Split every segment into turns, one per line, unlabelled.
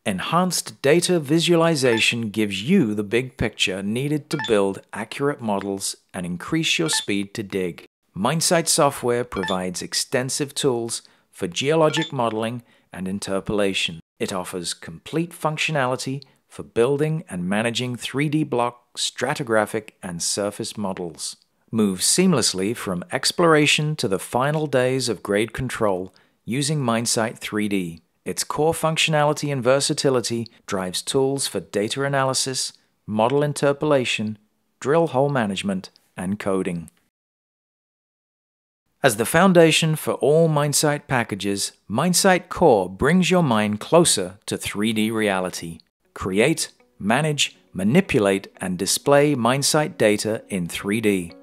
Enhanced data visualization gives you the big picture needed to build accurate models and increase your speed to dig. MineSight software provides extensive tools for geologic modeling and interpolation. It offers complete functionality for building and managing 3D block, stratigraphic, and surface models. Move seamlessly from exploration to the final days of grade control using MineSight 3D. Its core functionality and versatility drives tools for data analysis, model interpolation, drill hole management, and coding. As the foundation for all MineSight packages, MineSight Core brings your mind closer to 3D reality. Create, manage, manipulate, and display MineSight data in 3D.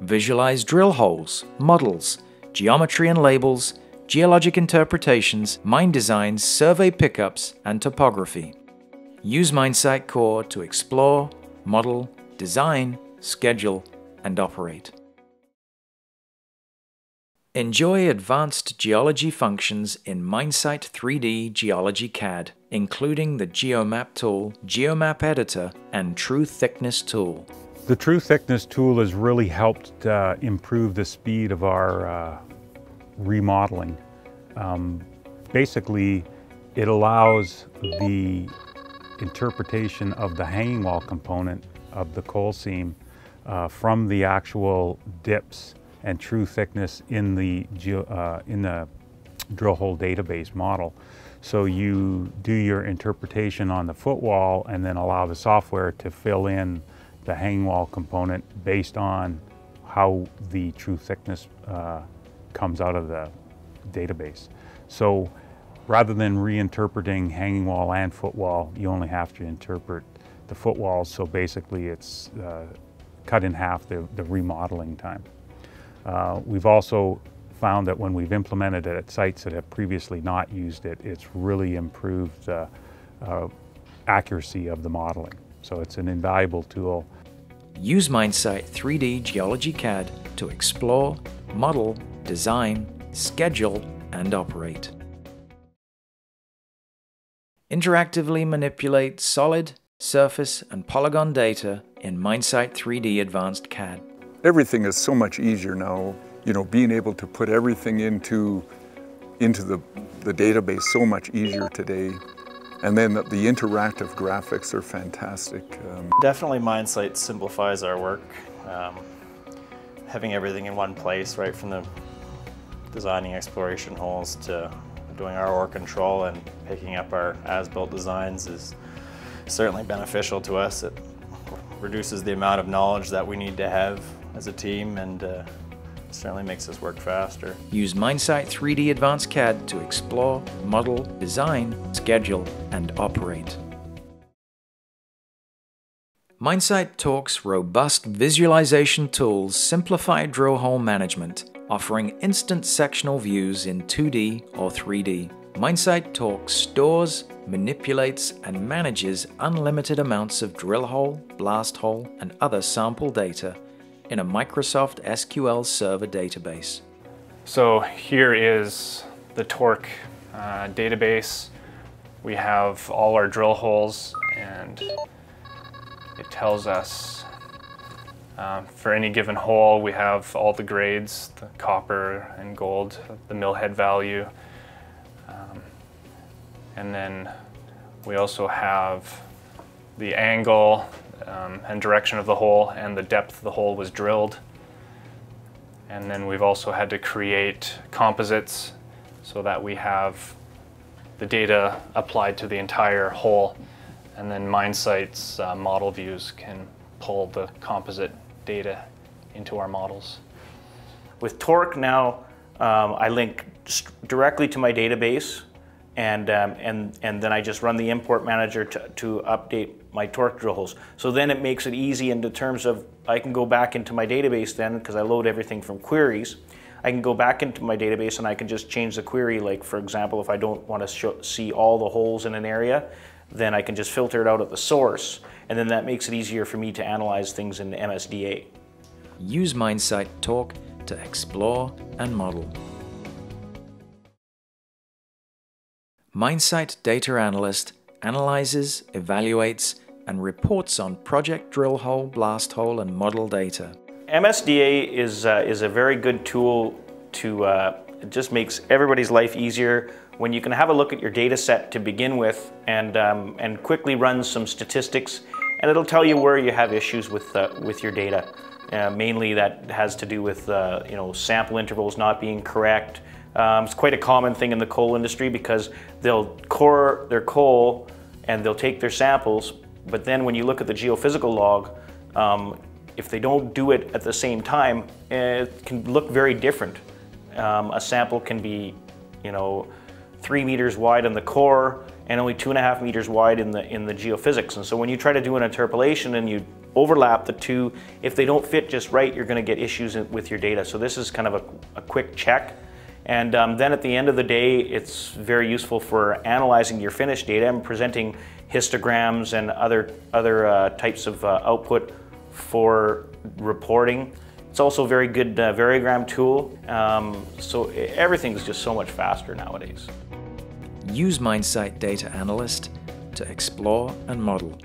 Visualize drill holes, models, geometry and labels, geologic interpretations, mine designs, survey pickups, and topography. Use MineSight Core to explore, model, design, schedule, and operate. Enjoy advanced geology functions in MineSight 3D Geology CAD, including the GeoMap tool, GeoMap Editor, and True Thickness tool.
The True Thickness tool has really helped improve the speed of our remodeling. Basically, it allows the interpretation of the hanging wall component of the coal seam from the actual dips and true thickness in the drill hole database model. So you do your interpretation on the footwall and then allow the software to fill in the hanging wall component based on how the true thickness comes out of the database. So rather than reinterpreting hanging wall and footwall, you only have to interpret the footwalls. So basically it's cut in half the remodeling time. We've also found that when we've implemented it at sites that have previously not used it, it's really improved the accuracy of the modeling. So it's an invaluable tool.
Use MineSight 3D Geology CAD to explore, model, design, schedule, and operate. Interactively manipulate solid, surface, and polygon data in MineSight 3D Advanced CAD.
Everything is so much easier now, being able to put everything into the database so much easier today. And then the interactive graphics are fantastic.
Definitely MineSight simplifies our work. Having everything in one place, right from the designing exploration holes to doing our ore control and picking up our as-built designs is certainly beneficial to us. It reduces the amount of knowledge that we need to have as a team and certainly makes us work faster.
Use MineSight 3D Advanced CAD to explore, model, design, schedule, and operate. MineSight Torque's robust visualization tools simplify drill hole management, offering instant sectional views in 2D or 3D. MineSight Torque stores, manipulates, and manages unlimited amounts of drill hole, blast hole, and other sample data in a Microsoft SQL Server database.
So here is the Torque database. We have all our drill holes, and it tells us for any given hole we have all the grades, the copper and gold, the mill head value, and then we also have the angle and direction of the hole and the depth the hole was drilled. And then we've also had to create composites so that we have the data applied to the entire hole, and then MineSight's model views can pull the composite data into our models.
With Torque now, I link directly to my database, and then I just run the import manager to update my Torque drill holes. So then it makes it easy in the terms of I can go back into my database then, because I load everything from queries. I can go back into my database and I can just change the query. Like for example, if I don't want to see all the holes in an area, then I can just filter it out at the source, and then that makes it easier for me to analyze things in MSDA.
Use MineSight Torque to explore and model. MineSight Data Analyst analyzes, evaluates, and reports on project drill hole, blast hole, and model data.
MSDA is a very good tool to, it just makes everybody's life easier when you can have a look at your data set to begin with and quickly run some statistics, and it'll tell you where you have issues with your data. Mainly that has to do with sample intervals not being correct. It's quite a common thing in the coal industry because they'll core their coal and they'll take their samples, but then when you look at the geophysical log, if they don't do it at the same time, it can look very different. A sample can be 3 meters wide in the core and only 2.5 meters wide in the geophysics. And so when you try to do an interpolation and you overlap the two, if they don't fit just right, you're going to get issues with your data. So this is kind of a quick check. And then at the end of the day, it's very useful for analyzing your finished data and presenting histograms and other types of output for reporting. It's also a very good variogram tool. So everything's just so much faster nowadays.
Use MineSight Data Analyst to explore and model.